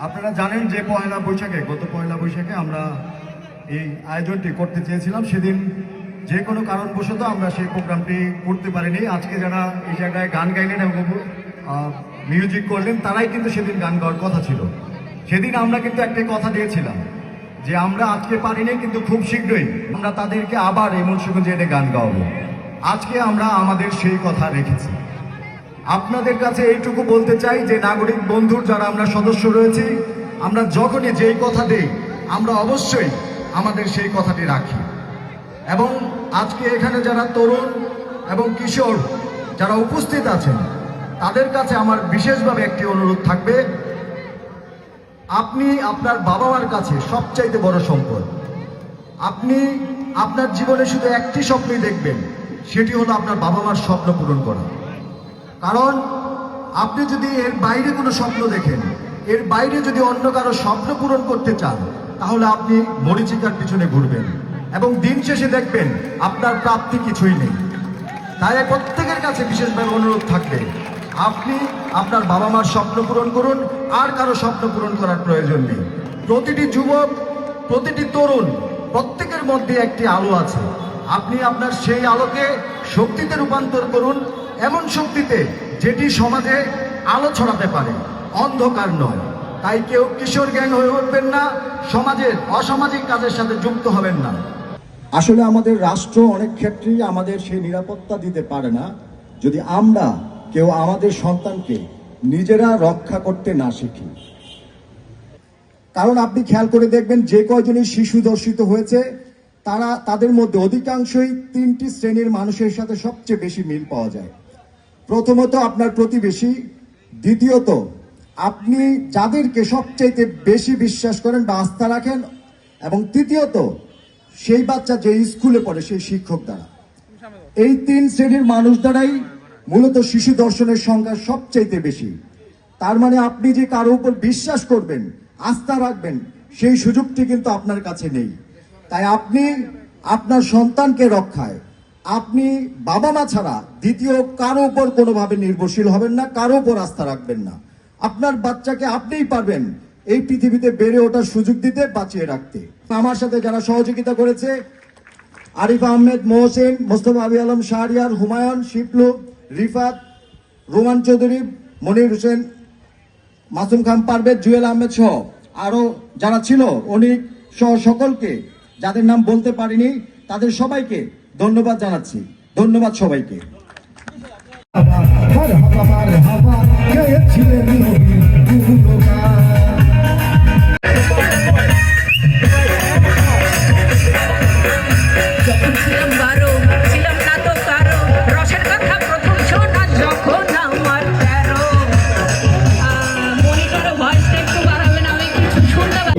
আপনারা জানেন যে গত পয়লা বৈশাখে আমরা এই আয়োজনটি করতে চেয়েছিলাম। সেদিন যে কোনো কারণবশত আমরা সেই প্রোগ্রামটি করতে পারিনি। আজকে যারা এই জায়গায় গান গাইলেন এবং মিউজিক করলেন তারাই কিন্তু সেদিন গান গাওয়ার কথা ছিল। সেদিন আমরা কিন্তু একটা কথা দিয়েছিলাম যে আমরা আজকে পারিনি, কিন্তু খুব শীঘ্রই আমরা তাদেরকে আবার এই মুন্সিগঞ্জে এনে গান গাওয়াবো। আজকে আমরা আমাদের সেই কথা রেখেছি। আপনাদের কাছে এইটুকু বলতে চাই যে নাগরিক বন্ধুর যারা আমরা সদস্য রয়েছি, আমরা যখনই যেই কথা দেই আমরা অবশ্যই আমাদের সেই কথাটি রাখি। এবং আজকে এখানে যারা তরুণ এবং কিশোর যারা উপস্থিত আছেন তাদের কাছে আমার বিশেষভাবে একটি অনুরোধ থাকবে, আপনি আপনার বাবা মার কাছে সবচাইতে বড় সম্পদ। আপনি আপনার জীবনে শুধু একটি স্বপ্নই দেখবেন, সেটি হলো আপনার বাবা মার স্বপ্ন পূরণ করা। কারণ আপনি যদি এর বাইরে কোনো স্বপ্ন দেখেন, এর বাইরে যদি অন্য কারো স্বপ্ন পূরণ করতে চান, তাহলে আপনি মরীচিকার পিছনে ঘুরবেন এবং দিন শেষে দেখবেন আপনার প্রাপ্তি কিছুই নেই। তাই প্রত্যেকের কাছে বিশেষভাবে অনুরোধ থাকবে, আপনি আপনার বাবা মার স্বপ্ন পূরণ করুন, আর কারো স্বপ্ন পূরণ করার প্রয়োজন নেই। প্রতিটি যুবক, প্রতিটি তরুণ, প্রত্যেকের মধ্যে একটি আলো আছে। আপনি আপনার সেই আলোকে শক্তিতে রূপান্তর করুন, এমন শক্তিতে যেটি সমাজে আলো ছড়াতে পারে, অন্ধকার নয়। তাই কেউ কিশোর গ্যাং হয়ে উঠবেন না, সমাজের অসামাজিক কাজের সাথে যুক্ত হবেন না। আসলে আমাদের রাষ্ট্র অনেক ক্ষেত্রেই আমাদের সেই নিরাপত্তা দিতে পারে না যদি আমরা কেউ আমাদের সন্তানকে নিজেরা রক্ষা করতে না শিখি। কারণ আপনি খেয়াল করে দেখবেন যে কয়জনই শিশু ধর্ষিত হয়েছে তাদের মধ্যে অধিকাংশই তিনটি শ্রেণীর মানুষের সাথে সবচেয়ে বেশি মিল পাওয়া যায়। প্রথমত আপনার প্রতিবেশী, দ্বিতীয়ত আপনি যাদেরকে সবচাইতে বেশি বিশ্বাস করেন বা আস্থা রাখেন, এবং তৃতীয়ত সেই বাচ্চা যে স্কুলে পড়ে সেই শিক্ষক দ্বারা। এই তিন শ্রেণীর মানুষ দ্বারাই মূলত শিশু ধর্ষণের সংখ্যা সবচাইতে বেশি। তার মানে আপনি যে কারো উপর বিশ্বাস করবেন, আস্থা রাখবেন, সেই সুযোগটি কিন্তু আপনার কাছে নেই। তাই আপনি আপনার সন্তানকে রক্ষায় আপনি বাবা মা ছাড়া দ্বিতীয় কারো উপর কোনোভাবে নির্ভরশীল হবেন না, কারো উপর আস্থা রাখবেন না। আপনার বাচ্চাকে আপনিই পারবেন এই পৃথিবীতে বেড়ে ওঠার সুযোগ দিতে, বাঁচিয়ে রাখতে। আমার সাথে যারা সহযোগিতা করেছে, আরিফ আহমেদ, মোহসেন, মোস্তফা আবি আলম, শাহরিয়ার, হুমায়ুন, শিপলু, রিফাত, রোমান চৌধুরী, মনির হোসেন, মাসুম খান পারভেজ, জুয়েল আহমেদ সহ আরো যারা ছিল, অনেক সহ সকলকে যাদের নাম বলতে পারিনি তাদের সবাইকে ধন্যবাদ জানাচ্ছি। ধন্যবাদ সবাইকে। মনিটরে ভয়েসটা একটু বাড়াবেন, আমি কিছু শুনতে পাই।